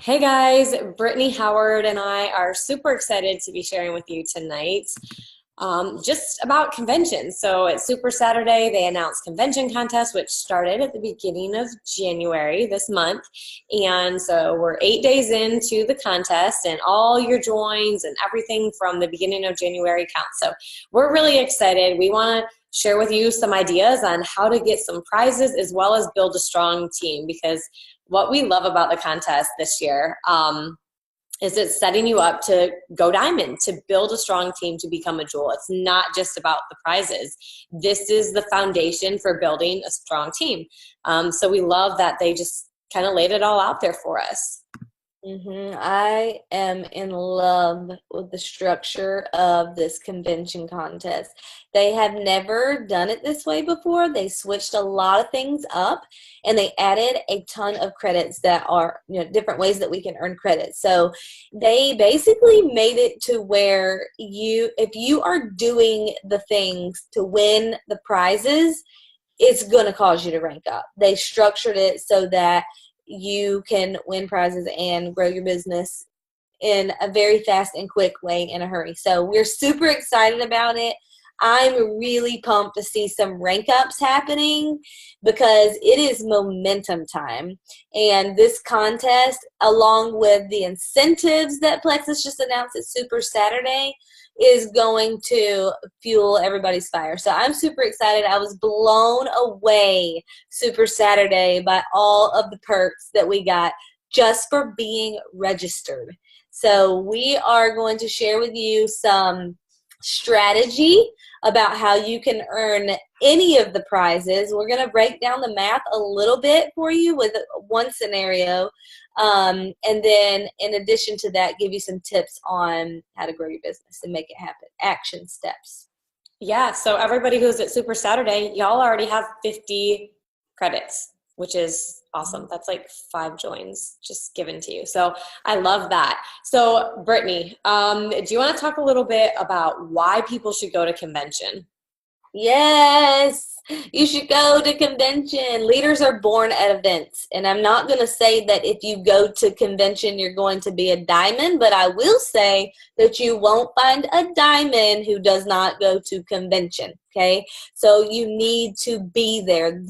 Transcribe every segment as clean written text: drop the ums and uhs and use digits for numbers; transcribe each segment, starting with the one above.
Hey guys, Brittany Howard and I are super excited to be sharing with you tonight just about conventions. So at Super Saturday, they announced convention contest, which started at the beginning of January this month. And so we're 8 days into the contest, and all your joins and everything from the beginning of January counts. So we're really excited. We want to share with you some ideas on how to get some prizes as well as build a strong team, because what we love about the contest this year is it's setting you up to go diamond, to build a strong team, to become a jewel. It's not just about the prizes. This is the foundation for building a strong team. So we love that they just kind of laid it all out there for us. I am in love with the structure of this convention contest. They have never done it this way before. They switched a lot of things up and they added a ton of credits that are, different ways that we can earn credits. So they basically made it to where if you are doing the things to win the prizes, it's going to cause you to rank up. They structured it so that you can win prizes and grow your business in a very fast and quick way in a hurry. So we're super excited about it. I'm really pumped to see some rank ups happening because it is momentum time. And this contest, along with the incentives that Plexus just announced at Super Saturday, is going to fuel everybody's fire. So I'm super excited. I was blown away Super Saturday by all of the perks that we got just for being registered. So we are going to share with you some strategy about how you can earn any of the prizes. We're going to break down the math a little bit for you with one scenario. And then in addition to that, give you some tips on how to grow your business and make it happen. Action steps. Yeah, so everybody who's at Super Saturday, y'all already have 50 credits, which is awesome. That's like 5 joins just given to you. So I love that. So Brittany, do you want to talk a little bit about why people should go to convention? Yes, you should go to convention. Leaders are born at events. And I'm not going to say that if you go to convention, you're going to be a diamond, but I will say that you won't find a diamond who does not go to convention. Okay. So you need to be there.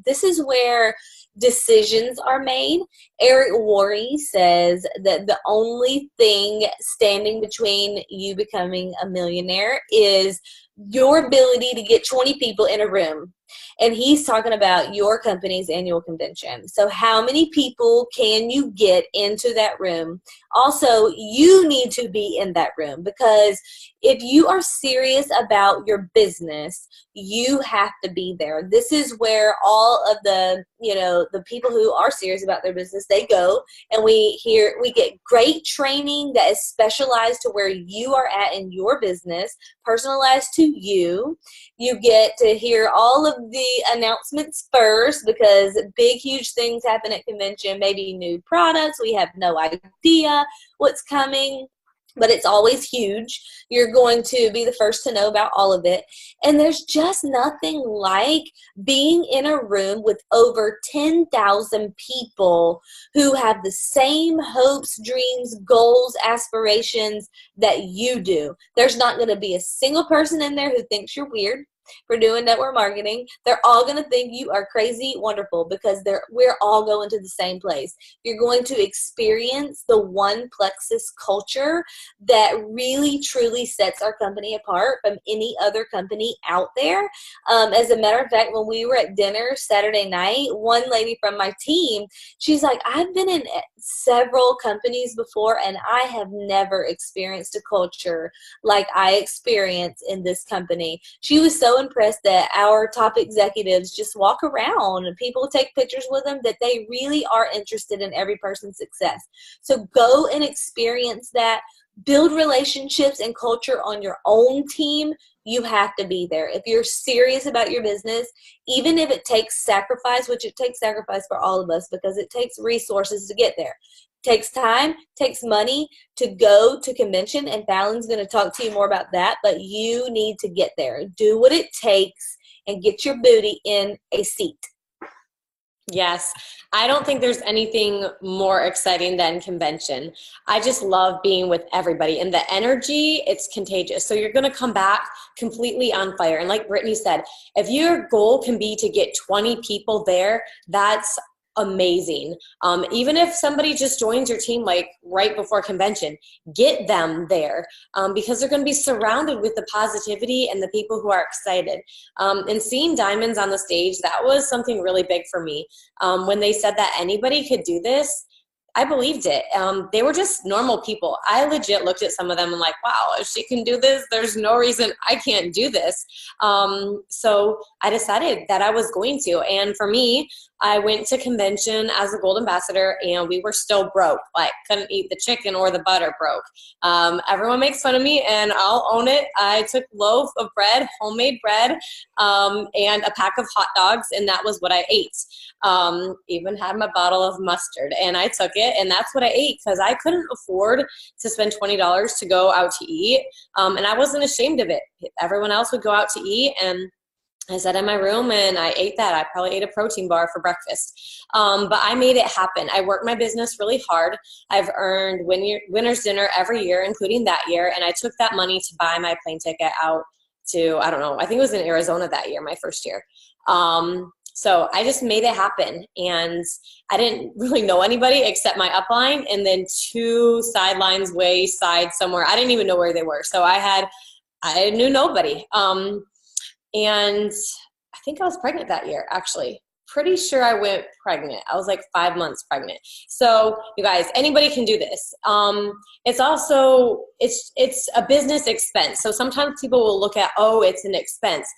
This is where decisions are made. Eric Worre says that the only thing standing between you becoming a millionaire is your ability to get 20 people in a room. And he's talking about your company's annual convention. So how many people can you get into that room? Also, you need to be in that room, because if you are serious about your business, you have to be there. This is where all of the people who are serious about their business, they go, and we get great training that is specialized to where you are at in your business, personalized to you. You get to hear all of the announcements first, because big, huge things happen at convention, maybe new products. We have no idea what's coming, but it's always huge. You're going to be the first to know about all of it. And there's just nothing like being in a room with over 10,000 people who have the same hopes, dreams, goals, aspirations that you do. There's not going to be a single person in there who thinks you're weird for doing network marketing. They're all going to think you are crazy wonderful, because we're all going to the same place. You're going to experience the one Plexus culture that really truly sets our company apart from any other company out there. As a matter of fact, when we were at dinner Saturday night, one lady from my team, she's like, I've been in several companies before and I have never experienced a culture like I experience in this company. She was so impressed that our top executives just walk around and people take pictures with them, that they really are interested in every person's success. So go and experience that. Build relationships and culture on your own team. You have to be there. If you're serious about your business, even if it takes sacrifice, which it takes sacrifice for all of us because it takes resources to get there. It takes time, takes money to go to convention, and Fallon's going to talk to you more about that, but you need to get there. Do what it takes and get your booty in a seat. Yes, I don't think there's anything more exciting than convention. I just love being with everybody, and the energy, it's contagious. So you're going to come back completely on fire. And like Brittany said, if your goal can be to get 20 people there, that's amazing. Even if somebody just joins your team like right before convention, get them there, because they're going to be surrounded with the positivity and the people who are excited. And seeing diamonds on the stage, that was something really big for me. When they said that anybody could do this, I believed it. They were just normal people. I legit looked at some of them and like, wow, if she can do this, there's no reason I can't do this. So I decided that I was going to. And for me, I went to convention as a gold ambassador, and we were still broke. Like, couldn't eat the chicken or the butter broke. Everyone makes fun of me, and I'll own it. I took a loaf of bread, homemade bread, and a pack of hot dogs, and that was what I ate. Even had my bottle of mustard, and I took it, and that's what I ate because I couldn't afford to spend $20 to go out to eat, and I wasn't ashamed of it. Everyone else would go out to eat, and I sat in my room and I ate that. I probably ate a protein bar for breakfast. But I made it happen. I worked my business really hard. I've earned winner's dinner every year, including that year, and I took that money to buy my plane ticket out to, I don't know, I think it was in Arizona that year, my first year. So I just made it happen, and I didn't really know anybody except my upline and then two sidelines way side somewhere. I didn't even know where they were. So I knew nobody. And I think I was pregnant that year, actually. Pretty sure I went pregnant. I was like 5 months pregnant. So you guys, anybody can do this. It's also, it's a business expense. So sometimes people will look at, oh, it's an expense.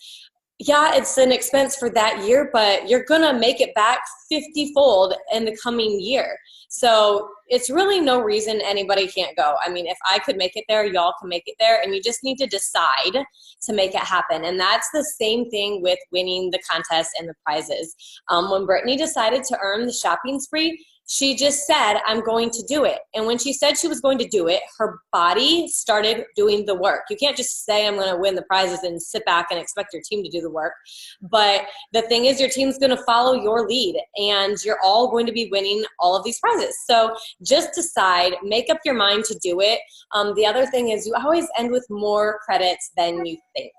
Yeah, it's an expense for that year, but you're going to make it back 50-fold in the coming year. So it's really no reason anybody can't go. I mean, if I could make it there, y'all can make it there, and you just need to decide to make it happen. And that's the same thing with winning the contest and the prizes. When Brittany decided to earn the shopping spree, she just said, I'm going to do it. And when she said she was going to do it, her body started doing the work. You can't just say, I'm going to win the prizes and sit back and expect your team to do the work. But the thing is, your team's going to follow your lead, and you're all going to be winning all of these prizes. So just decide, make up your mind to do it. The other thing is, you always end with more credits than you think.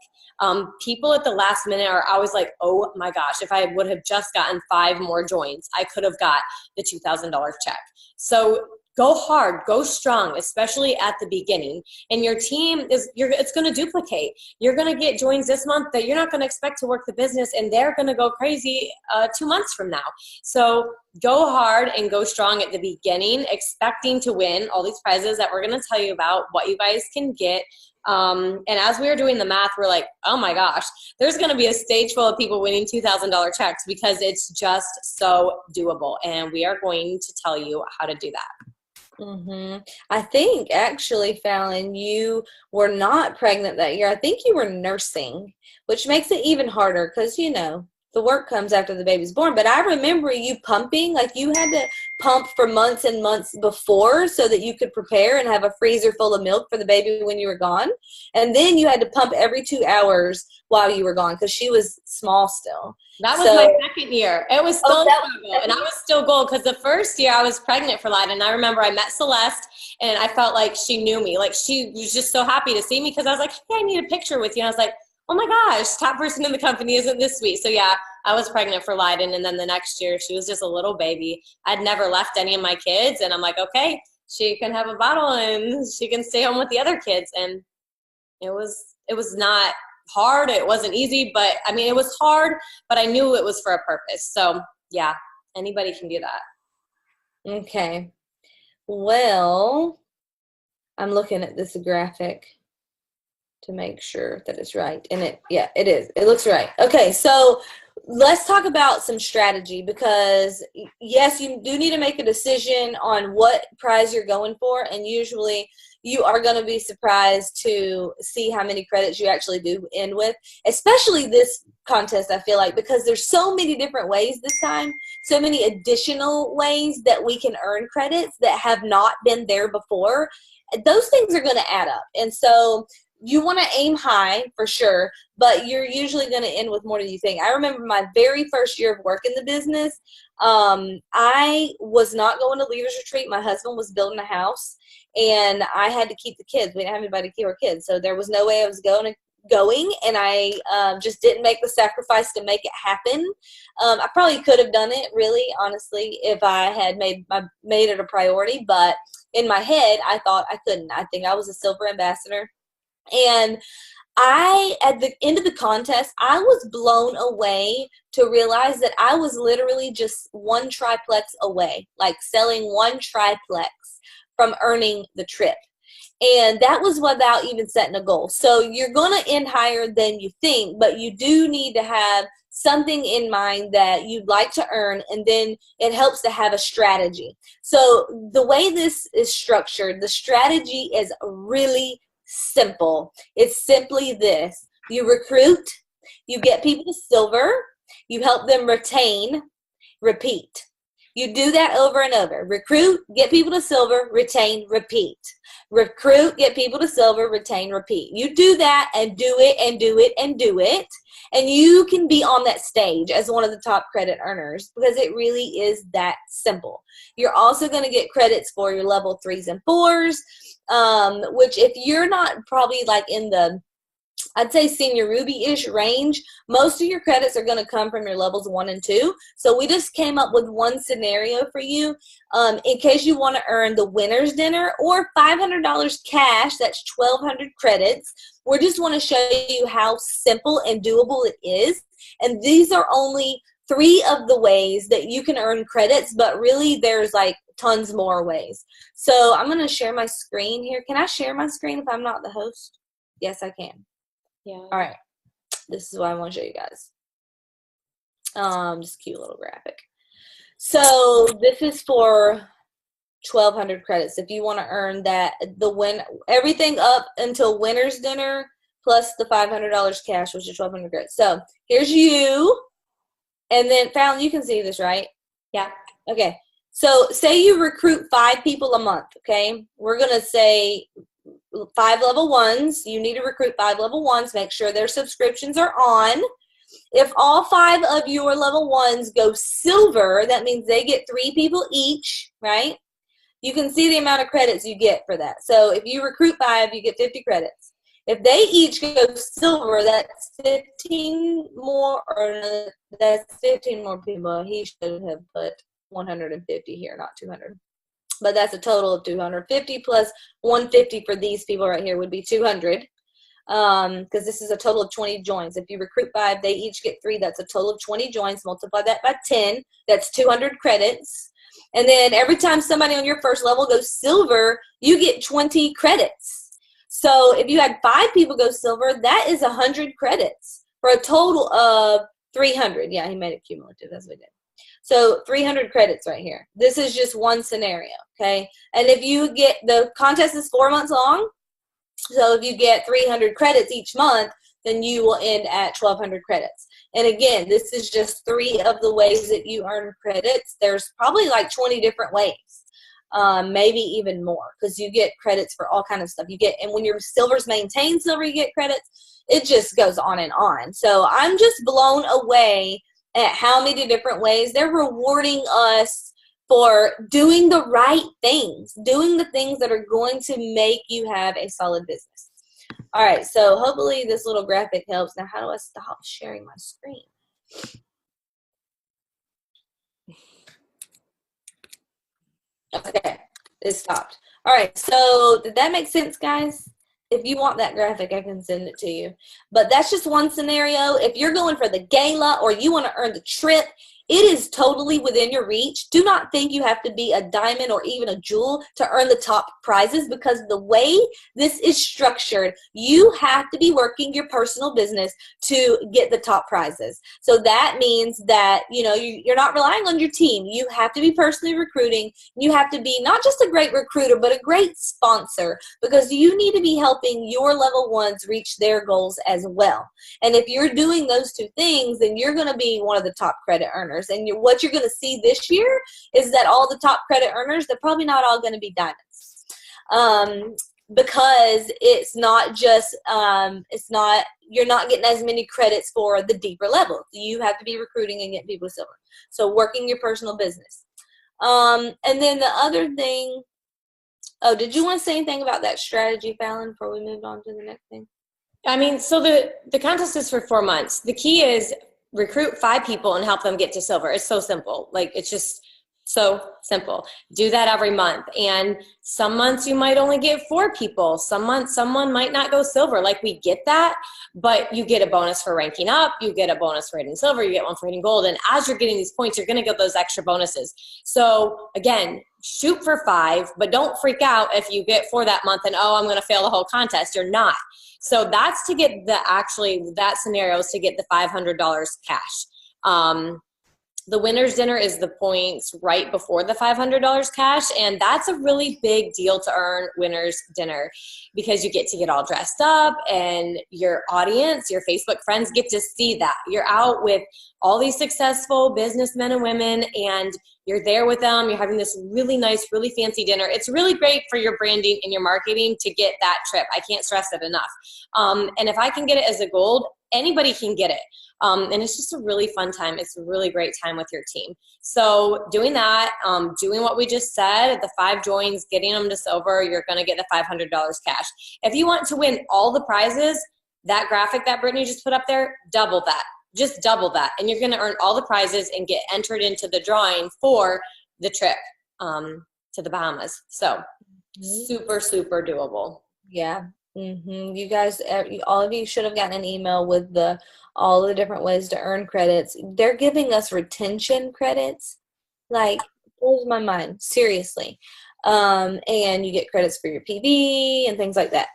People at the last minute are always like, oh my gosh, if I would have just gotten 5 more joins, I could have got the $2,000 check. So go hard, go strong, especially at the beginning. And your team it's going to duplicate. You're going to get joins this month that you're not going to expect to work the business, and they're going to go crazy 2 months from now. So go hard and go strong at the beginning, expecting to win all these prizes that we're going to tell you about, what you guys can get. And as we were doing the math, we're like, oh my gosh, there's going to be a stage full of people winning $2,000 checks because it's just so doable. And we are going to tell you how to do that. Mm-hmm. I think actually, Fallon, you were not pregnant that year. I think you were nursing, which makes it even harder because, you know, the work comes after the baby's born. But I remember you pumping, like you had to pump for months and months before so that you could prepare and have a freezer full of milk for the baby when you were gone. And then you had to pump every 2 hours while you were gone because she was small still. That was my second year. It was still gold, and I was still gold because the first year I was pregnant for Lyden. And I remember I met Celeste, and I felt like she knew me. Like, she was just so happy to see me because I was like, hey, I need a picture with you. And I was like, oh my gosh, top person in the company, isn't this sweet? So yeah, I was pregnant for Lyden, and then the next year she was just a little baby. I'd never left any of my kids, and I'm like, okay, she can have a bottle and she can stay home with the other kids. And it was not hard. It wasn't easy, but I mean, it was hard, but I knew it was for a purpose. So yeah, anybody can do that. Okay. Well, I'm looking at this graphic to make sure that it's right. And it is. It looks right. Okay, so let's talk about some strategy because, yes, you do need to make a decision on what prize you're going for, and usually you are going to be surprised to see how many credits you actually do end with, especially this contest, I feel like, because there's so many different ways this time, so many additional ways that we can earn credits that have not been there before. Those things are going to add up. And so you want to aim high for sure, but you're usually going to end with more than you think. I remember my very first year of work in the business, I was not going to leaders retreat. My husband was building a house, and I had to keep the kids. We didn't have anybody to keep our kids, so there was no way I was going, and I just didn't make the sacrifice to make it happen. I probably could have done it, really, honestly, if I had made it a priority, but in my head, I thought I couldn't. I think I was a silver ambassador. And at the end of the contest, I was blown away to realize that I was literally just one triplex away, like selling one triplex from earning the trip. And that was without even setting a goal. So you're going to end higher than you think, but you do need to have something in mind that you'd like to earn, and then it helps to have a strategy. So the way this is structured, the strategy is really simple. It's simply this: you recruit, you get people to silver, you help them retain, repeat. You do that over and over. Recruit, get people to silver, retain, repeat. Recruit, get people to silver, retain, repeat. You do that and do it and do it and do it, and you can be on that stage as one of the top credit earners, because it really is that simple. You're also going to get credits for your level 3s and 4s, which if you're not probably like in the, I'd say, senior Ruby-ish range, most of your credits are going to come from your levels 1 and 2. So we just came up with one scenario for you in case you want to earn the winner's dinner or $500 cash. That's 1,200 credits. We just want to show you how simple and doable it is. And these are only 3 of the ways that you can earn credits, but really there's like tons more ways. So I'm going to share my screen here. Can I share my screen if I'm not the host? Yes, I can. Yeah. All right. This is what I want to show you guys. Just cute little graphic. So this is for 1,200 credits. If you want to earn that, everything up until winner's dinner plus the $500 cash, which is 1,200 credits. So here's you. And then, Fallon, you can see this, right? Yeah. Okay. So say you recruit 5 people a month, okay? We're going to say 5 level 1s. You need to recruit 5 level 1s. Make sure their subscriptions are on. If all 5 of your level 1s go silver, that means they get 3 people each, right? You can see the amount of credits you get for that. So if you recruit 5, you get 50 credits. If they each go silver, that's 15 more, or that's 15 more people. He should have put 150 here, not 200. But that's a total of 250 plus 150 for these people right here would be 200. Because this is a total of 20 joins. If you recruit 5, they each get 3. That's a total of 20 joins. Multiply that by 10. That's 200 credits. And then every time somebody on your first level goes silver, you get 20 credits. So if you had 5 people go silver, that is 100 credits for a total of 300. Yeah, he made it cumulative. That's what he did. So 300 credits right here. This is just one scenario, okay? And if you get, the contest is 4 months long, so if you get 300 credits each month, then you will end at 1,200 credits. And again, this is just 3 of the ways that you earn credits. There's probably like 20 different ways, maybe even more, because you get credits for all kinds of stuff. You get, and when your silver's maintained silver, you get credits. It just goes on and on. So I'm just blown away at how many different ways they're rewarding us for doing the right things, doing the things that are going to make you have a solid business. All right, so hopefully this little graphic helps. Now, how do I stop sharing my screen? Okay, it stopped. All right, so did that make sense, guys? If you want that graphic, I can send it to you. But that's just one scenario. If you're going for the gala or you want to earn the trip, it is totally within your reach. Do not think you have to be a diamond or even a jewel to earn the top prizes, because the way this is structured, you have to be working your personal business to get the top prizes. So that means that, you know, you're not relying on your team. You have to be personally recruiting. You have to be not just a great recruiter, but a great sponsor, because you need to be helping your level 1s reach their goals as well. And if you're doing those 2 things, then you're going to be one of the top credit earners. And what you're going to see this year is that all the top credit earners, they're probably not all going to be diamonds. because it's not just, you're not getting as many credits for the deeper levels. You have to be recruiting and getting people to silver. So working your personal business. And then the other thing, oh, did you want to say anything about that strategy, Fallon, before we moved on to the next thing? I mean, so the contest is for 4 months. The key is recruit 5 people and help them get to silver. It's so simple. Like, it's just so simple. Do that every month. And some months you might only get 4 people. Some months someone might not go silver. Like, we get that, but you get a bonus for ranking up. You get a bonus for hitting silver. You get one for hitting gold. And as you're getting these points, you're going to get those extra bonuses. So again, shoot for 5, but don't freak out if you get 4 that month and, oh, I'm going to fail the whole contest. You're not. So that's to get that scenario is to get the $500 cash. The winner's dinner is the points right before the $500 cash, and that's a really big deal to earn winner's dinner because you get to get all dressed up, and your audience, your Facebook friends get to see that. You're out with all these successful businessmen and women, and you're there with them. You're having this really nice, really fancy dinner. It's really great for your branding and your marketing to get that trip. I can't stress it enough. And if I can get it as a gold, anybody can get it. And it's just a really fun time. It's a really great time with your team. So doing that, doing what we just said, the 5 joins, getting them to silver, you're going to get the $500 cash. If you want to win all the prizes, that graphic that Brittany just put up there, double that. Just double that. And you're going to earn all the prizes and get entered into the drawing for the trip to the Bahamas. So super, super doable. Yeah. You guys, all of you should have gotten an email with all the different ways to earn credits. They're giving us retention credits. Like, blows my mind, seriously. And you get credits for your PV and things like that.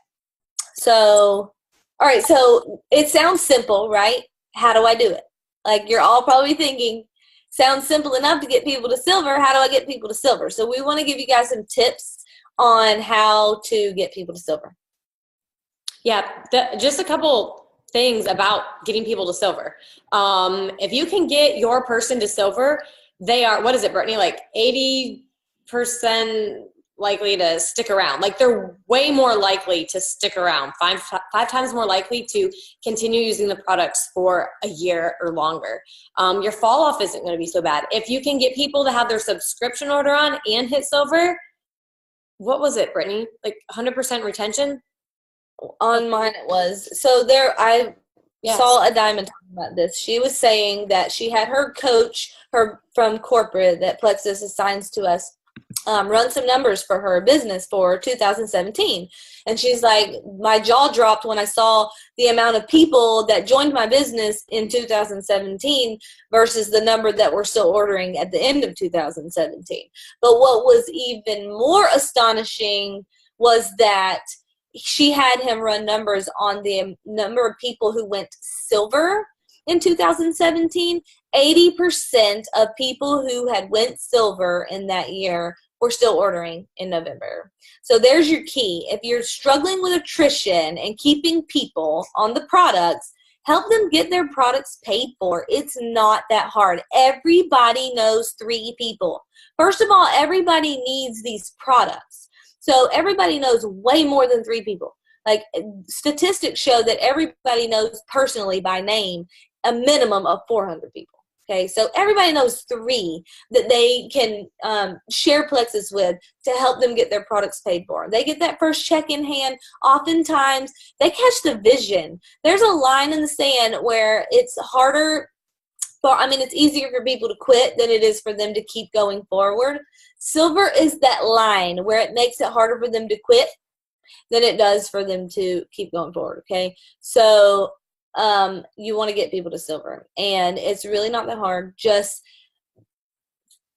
So, all right, so it sounds simple, right? How do I do it? Like, you're all probably thinking, sounds simple enough to get people to silver. How do I get people to silver? So we want to give you guys some tips on how to get people to silver. Yeah, just a couple things about getting people to silver. If you can get your person to silver, they are, what is it, Brittany, like 80% likely to stick around. Like, they're way more likely to stick around, five times more likely to continue using the products for a year or longer. Your fall off isn't going to be so bad. If you can get people to have their subscription order on and hit silver, what was it, Brittany? Like 100% retention? On mine it was. So I saw a diamond talking about this. She was saying that she had her coach, from corporate that Plexus assigns to us, run some numbers for her business for 2017. And she's like, my jaw dropped when I saw the amount of people that joined my business in 2017 versus the number that were still ordering at the end of 2017. But what was even more astonishing was that she had him run numbers on the number of people who went silver in 2017. 80% of people who had went silver in that year were still ordering in November. So there's your key. If you're struggling with attrition and keeping people on the products, help them get their products paid for. It's not that hard. Everybody knows 3 people. First of all, everybody needs these products. So everybody knows way more than 3 people. Like, statistics show that everybody knows personally by name a minimum of 400 people. Okay, so everybody knows 3 that they can share Plexus with to help them get their products paid for. They get that first check in hand. Oftentimes, they catch the vision. There's a line in the sand where it's harder it's easier for people to quit than it is for them to keep going forward. Silver is that line where it makes it harder for them to quit than it does for them to keep going forward, okay? So you want to get people to silver, and it's really not that hard. Just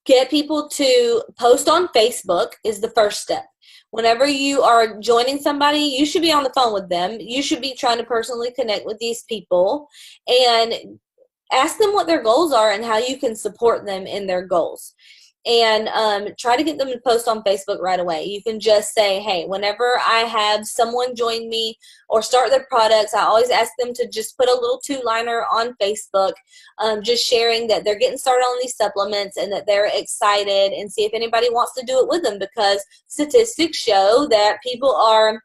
get people to post on Facebook is the first step. Whenever you are joining somebody, you should be on the phone with them. You should be trying to personally connect with these people and ask them what their goals are and how you can support them in their goals. And try to get them to post on Facebook right away. You can just say, hey, whenever I have someone join me or start their products, I always ask them to just put a little 2-liner on Facebook, just sharing that they're getting started on these supplements and that they're excited, and see if anybody wants to do it with them, because statistics show that people are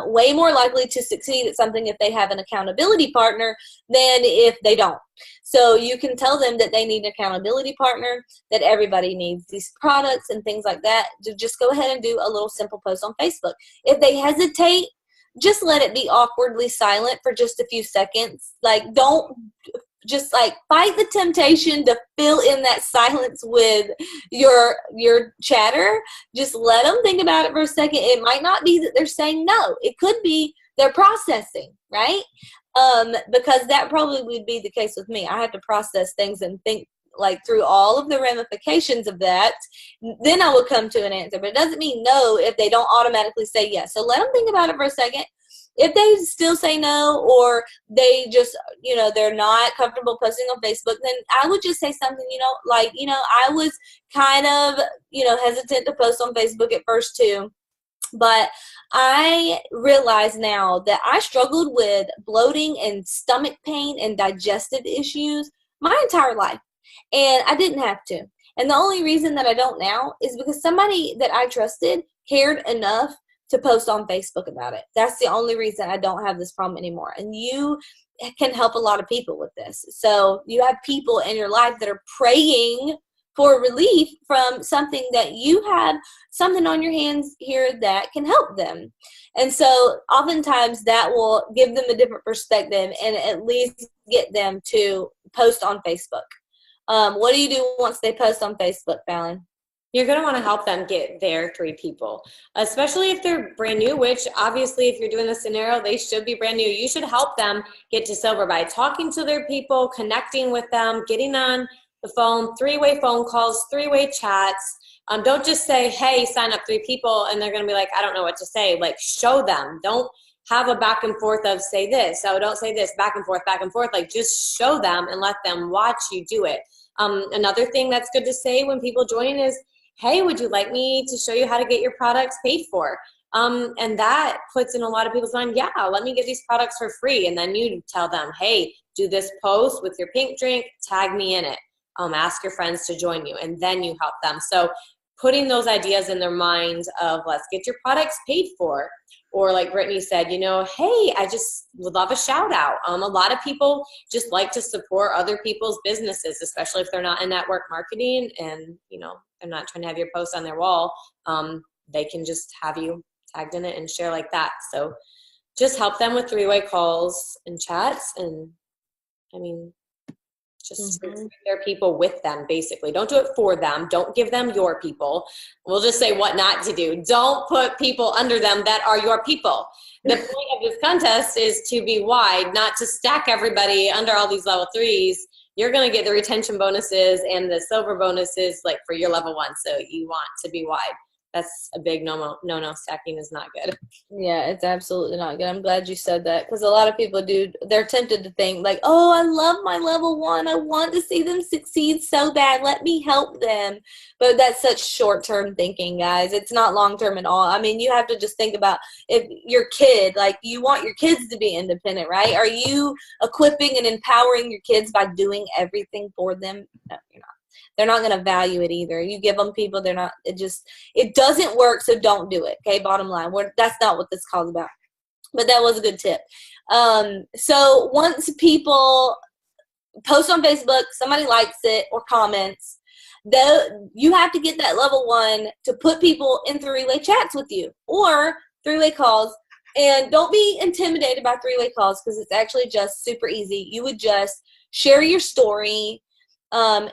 way more likely to succeed at something if they have an accountability partner than if they don't. So you can tell them that they need an accountability partner, that everybody needs these products and things like that. To just go ahead and do a little simple post on Facebook. If they hesitate, just let it be awkwardly silent for just a few seconds. Like, don't just like fight the temptation to fill in that silence with your chatter. Just let them think about it for a second. It might not be that they're saying no. It could be they're processing, right? Because that probably would be the case with me. I have to process things and think like through all of the ramifications of that. Then I would come to an answer. But it doesn't mean no if they don't automatically say yes. So let them think about it for a second. If they still say no, or they just, they're not comfortable posting on Facebook, then I would just say something, I was kind of, hesitant to post on Facebook at first too. But I realize now that I struggled with bloating and stomach pain and digestive issues my entire life. And I didn't have to. And the only reason that I don't now is because somebody that I trusted cared enough to post on Facebook about it. That's the only reason I don't have this problem anymore. And you can help a lot of people with this. So you have people in your life that are praying for relief from something that you have something on your hands here that can help them. And so oftentimes that will give them a different perspective and at least get them to post on Facebook. What do you do once they post on Facebook, Fallon? You're going to want to help them get their 3 people, especially if they're brand new, which obviously if you're doing this scenario, they should be brand new. You should help them get to silver by talking to their people, connecting with them, getting on the phone, 3-way phone calls, 3-way chats. Don't just say, hey, sign up 3 people, and they're going to be like, I don't know what to say. Like, show them. Don't have a back and forth of say this. So don't say this, back and forth, back and forth. Like, just show them and let them watch you do it. Another thing that's good to say when people join is, hey, would you like me to show you how to get your products paid for? And that puts in a lot of people's mind, yeah, let me get these products for free. And then you tell them, hey, do this post with your pink drink, tag me in it. Ask your friends to join you, and then you help them. So putting those ideas in their mind of let's get your products paid for. Or like Brittany said, hey, I just would love a shout out. A lot of people just like to support other people's businesses, especially if they're not in network marketing and, they're not trying to have your post on their wall. They can just have you tagged in it and share like that. So just help them with 3-way calls and chats. And just their people with them, basically. Don't do it for them. Don't give them your people. We'll just say what not to do. Don't put people under them that are your people. The point of this contest is to be wide, not to stack everybody under all these level 3s. You're going to get the retention bonuses and the silver bonuses like for your level 1. So you want to be wide. That's a big no. Stacking is not good. Yeah, it's absolutely not good. I'm glad you said that, because a lot of people they're tempted to think like, oh, I love my level 1. I want to see them succeed so bad. Let me help them. But that's such short-term thinking, guys. It's not long-term at all. You have to just think about if your kid, like you want your kids to be independent, right? Are you equipping and empowering your kids by doing everything for them? No, you're not. They're not going to value it either. You give them people, it doesn't work, so don't do it. Okay, bottom line. That's not what this call's about. But that was a good tip. So once people post on Facebook, somebody likes it or comments, you have to get that level 1 to put people in 3-way chats with you or 3-way calls. And don't be intimidated by 3-way calls, because it's actually just super easy. You would just share your story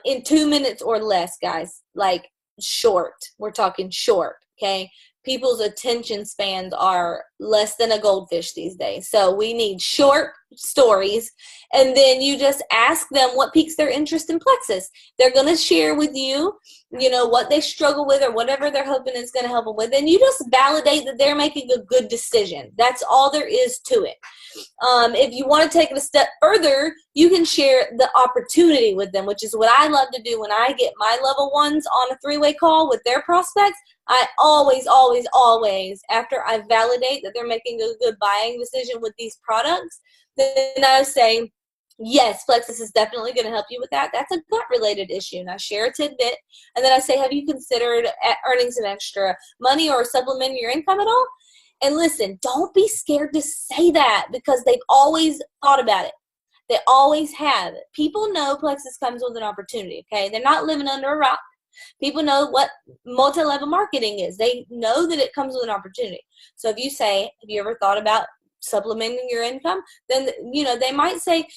in 2 minutes or less, guys. Like short. We're talking short, okay? People's attention spans are less than a goldfish these days. So we need short stories, and then you just ask them what piques their interest in Plexus. They're going to share with you, what they struggle with or whatever they're hoping is going to help them with, and you just validate that they're making a good decision. That's all there is to it. If you want to take it a step further, you can share the opportunity with them, which is what I love to do when I get my level 1s on a 3-way call with their prospects. I always, after I validate that they're making a good buying decision with these products, then I say, yes, Plexus is definitely going to help you with that. That's a gut-related issue. And I share a tidbit, and then I say, have you considered earning some extra money or supplementing your income at all? And listen, don't be scared to say that because they've always thought about it. They always have. People know Plexus comes with an opportunity, okay? They're not living under a rock. People know what multi-level marketing is. They know that it comes with an opportunity. So if you say, have you ever thought about supplementing your income? Then, they might say,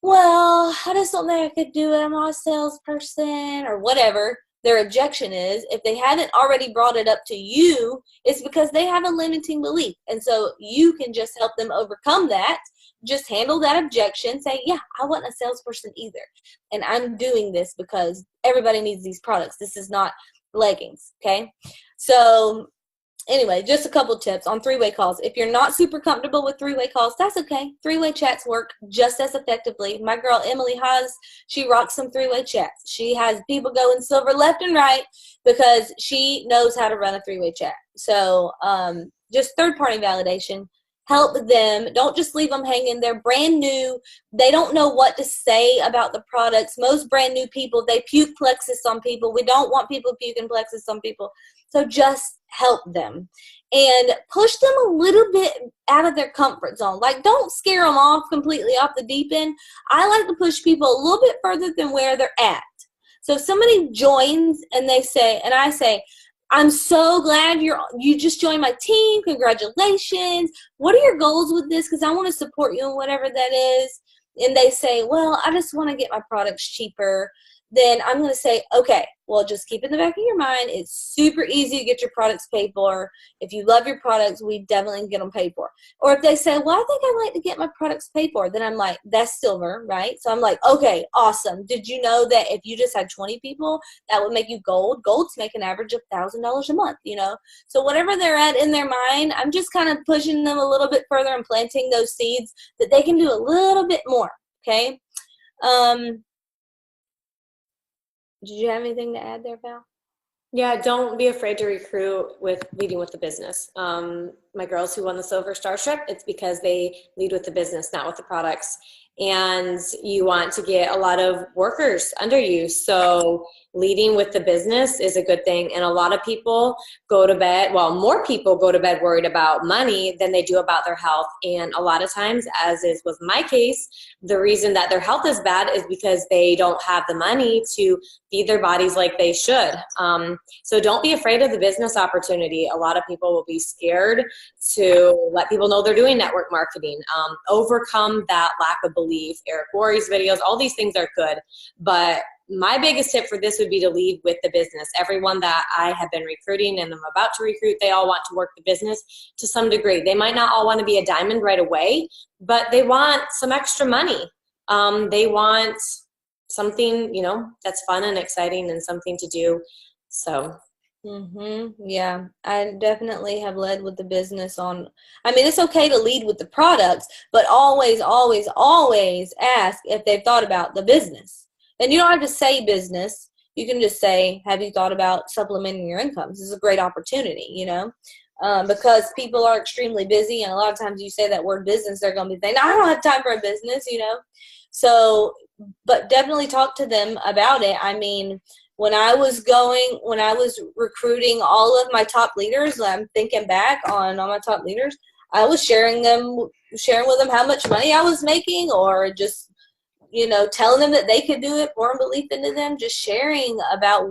well, I just don't think I could do it. I'm not a salesperson or whatever their objection is. If they haven't already brought it up to you, it's because they have a limiting belief. And so you can just help them overcome that. Just handle that objection. Say, yeah, I wasn't a salesperson either. And I'm doing this because everybody needs these products. This is not leggings, okay? So anyway, just a couple tips on three-way calls. If you're not super comfortable with three-way calls, that's okay. Three-way chats work just as effectively. My girl Emily Haas, she rocks some three-way chats. She has people going silver left and right because she knows how to run a three-way chat. So just third-party validation. Help them. Don't just leave them hanging. They're brand new. They don't know what to say about the products. Most brand new people, they puke Plexus on people. We don't want people puking Plexus on people. So just help them and push them a little bit out of their comfort zone. Like, don't scare them off completely off the deep end. I like to push people a little bit further than where they're at. So if somebody joins and I say, I'm so glad you just joined my team. Congratulations. What are your goals with this? Because I want to support you in whatever that is. And they say, well, I just want to get my products cheaper. Then I'm going to say, okay, well, just keep in the back of your mind. It's super easy to get your products paid for. If you love your products, we definitely can get them paid for. Or if they say, well, I think I'd like to get my products paid for, then I'm like, that's silver, right? So I'm like, okay, awesome. Did you know that if you just had 20 people, that would make you gold? Golds make an average of $1,000 a month, So whatever they're at in their mind, I'm just kind of pushing them a little bit further and planting those seeds that they can do a little bit more, okay? Did you have anything to add there, Val? Yeah, don't be afraid to recruit with leading with the business. My girls who won the Silver Starship, it's because they lead with the business, not with the products. And you want to get a lot of workers under you. So leading with the business is a good thing. And a lot of people go to bed, more people go to bed worried about money than they do about their health. And a lot of times, as is with my case, the reason that their health is bad is because they don't have the money to feed their bodies like they should. So don't be afraid of the business opportunity. A lot of people will be scared to let people know they're doing network marketing. Overcome that lack of belief. Eric Worre's videos, all these things are good. But my biggest tip for this would be to lead with the business. Everyone that I have been recruiting and I'm about to recruit, they all want to work the business to some degree. They might not all want to be a diamond right away, but they want some extra money. They want something, that's fun and exciting and something to do. So. Yeah, I definitely have led with the business it's okay to lead with the products, but always, always, always ask if they've thought about the business. And you don't have to say business. You can just say, have you thought about supplementing your income? This is a great opportunity, because people are extremely busy. And a lot of times you say that word business, they're going to be thinking, I don't have time for a business, So, but definitely talk to them about it. When I was recruiting all of my top leaders, I'm thinking back on all my top leaders, I was sharing with them how much money I was making, or just, telling them that they could do it, pouring belief into them, just sharing about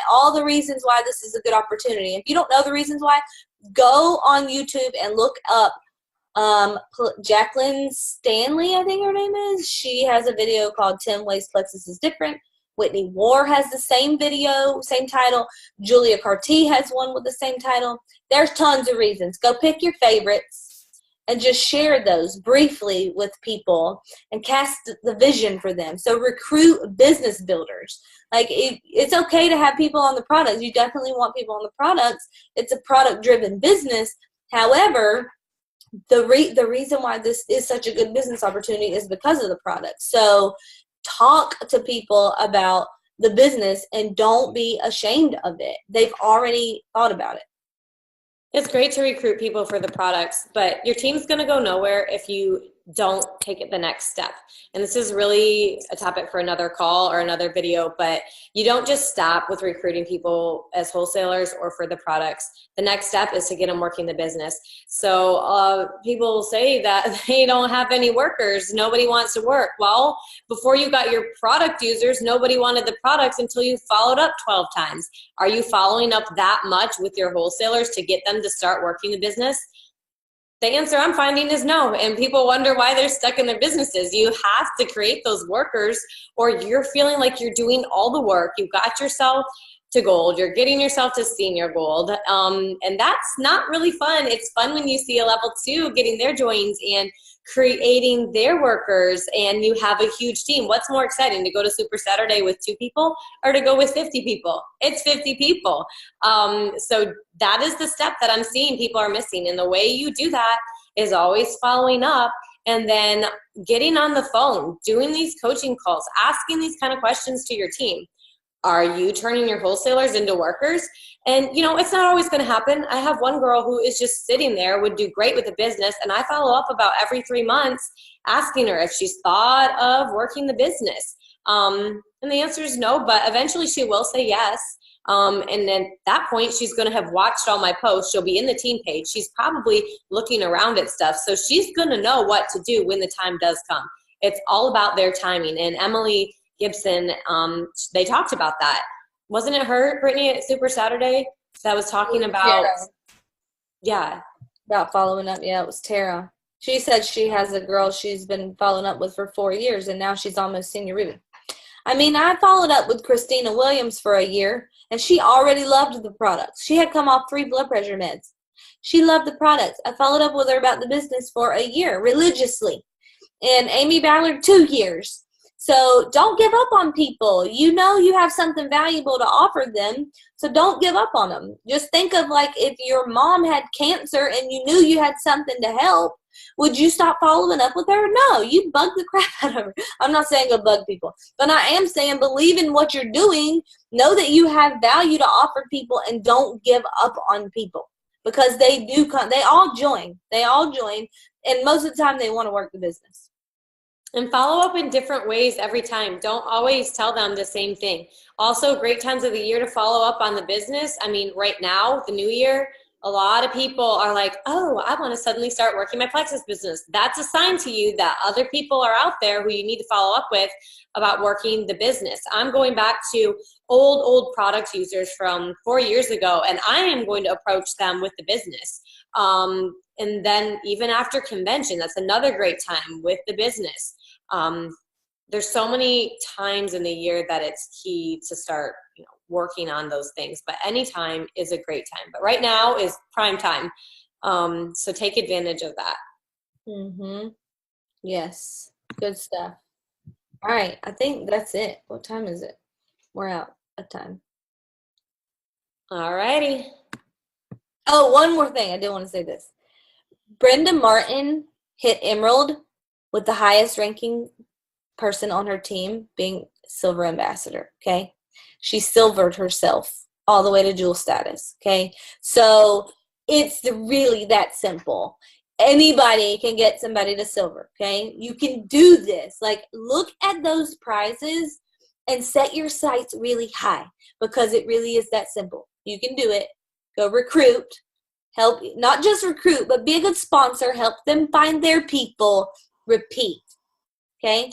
all the reasons why this is a good opportunity. If you don't know the reasons why, go on YouTube and look up Jacqueline Stanley, I think her name is. She has a video called 10 Ways Plexus is Different. Whitney Moore has the same video, same title. Julia Carty has one with the same title. There's tons of reasons. Go pick your favorites and just share those briefly with people and cast the vision for them. So recruit business builders. It's okay to have people on the products. You definitely want people on the products. It's a product-driven business. However, the reason why this is such a good business opportunity is because of the product. So talk to people about the business and don't be ashamed of it. They've already thought about it. It's great to recruit people for the products, but your team's going to go nowhere if you don't take it the next step. And this is really a topic for another call or another video, but you don't just stop with recruiting people as wholesalers or for the products. The next step is to get them working the business. So people say that they don't have any workers, nobody wants to work. Well, before you got your product users, nobody wanted the products until you followed up 12 times. Are you following up that much with your wholesalers to get them to start working the business? The answer I'm finding is no, and people wonder why they're stuck in their businesses. You have to create those workers, or you're feeling like you're doing all the work. You got yourself to gold, you're getting yourself to senior gold, and that's not really fun. It's fun when you see a level 2 getting their joins and creating their workers, and you have a huge team. What's more exciting, to go to Super Saturday with 2 people or to go with 50 people? It's 50 people. So that is the step that I'm seeing people are missing. And the way you do that is always following up and then getting on the phone, doing these coaching calls, asking these kind of questions to your team. Are you turning your wholesalers into workers? And, you know, it's not always going to happen. I have one girl who is just sitting there, would do great with the business, and I follow up about every 3 months asking her if she's thought of working the business. And the answer is no, but eventually she will say yes. And then at that point, she's going to have watched all my posts. She'll be in the team page. She's probably looking around at stuff. So she's going to know what to do when the time does come. It's all about their timing. And Emily Gibson, they talked about that. Wasn't it her, Brittany, at Super Saturday that was talking about, yeah. About following up. Yeah, it was Tara. She said she has a girl she's been following up with for 4 years, and now she's almost senior Ruby. I mean, I followed up with Christina Williams for a year, and she already loved the products. She had come off 3 blood pressure meds. She loved the products. I followed up with her about the business for a year, religiously. And Amy Ballard, 2 years. So don't give up on people. You know you have something valuable to offer them, so don't give up on them. Just think of, like, if your mom had cancer and you knew you had something to help, would you stop following up with her? No, you bug the crap out of her. I'm not saying go bug people, but I am saying believe in what you're doing. Know that you have value to offer people, and don't give up on people, because they do come. They all join. And most of the time they want to work the business. And follow up in different ways every time. Don't always tell them the same thing. Also, great times of the year to follow up on the business. I mean, right now, the new year, a lot of people are like, oh, I want to suddenly start working my Plexus business. That's a sign to you that other people are out there who you need to follow up with about working the business. I'm going back to old product users from 4 years ago, and I am going to approach them with the business. And then even after convention, that's another great time with the business. There's so many times in the year that it's key to start, working on those things, but any time is a great time. But right now is prime time. So take advantage of that. Mm-hmm. Yes. Good stuff. All right. I think that's it. What time is it? We're out of time. All righty. Oh, one more thing. I did want to say this. Brenda Martin hit Emerald with the highest ranking person on her team being Silver Ambassador, okay? She silvered herself all the way to jewel status, okay? So it's really that simple. Anybody can get somebody to silver, okay? You can do this. Like, look at those prizes and set your sights really high, because it really is that simple. You can do it. Go recruit. Help, not just recruit, but be a good sponsor. Help them find their people. Repeat. Okay?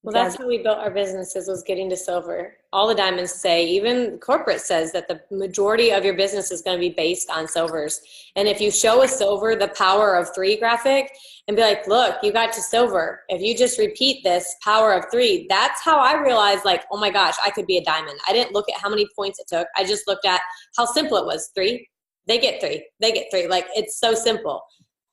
Well, that's how we built our businesses, was getting to silver. All the diamonds say, even corporate says, that the majority of your business is going to be based on silvers. And if you show a silver the power of 3 graphic and be like, look, you got to silver. If you just repeat this power of 3, that's how I realized, like, oh my gosh, I could be a diamond. I didn't look at how many points it took. I just looked at how simple it was. 3, they get 3, they get 3. Like, it's so simple.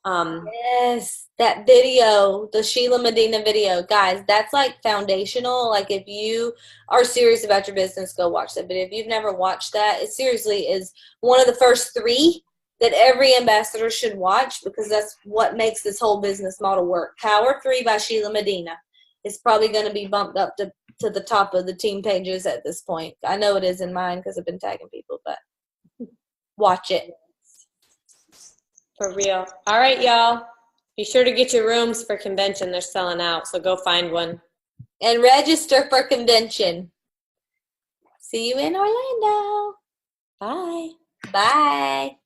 Yes, that video, the Sheila Medina video, guys, that's like foundational. Like, if you are serious about your business, go watch that video. If you've never watched that, it seriously is one of the first 3 that every ambassador should watch, because that's what makes this whole business model work. Power 3 by Sheila Medina. It's probably going to be bumped up to the top of the team pages at this point. I know it is in mine because I've been tagging people, but watch it. For real. All right, y'all. Be sure to get your rooms for convention. They're selling out, so go find one. And register for convention. See you in Orlando. Bye. Bye.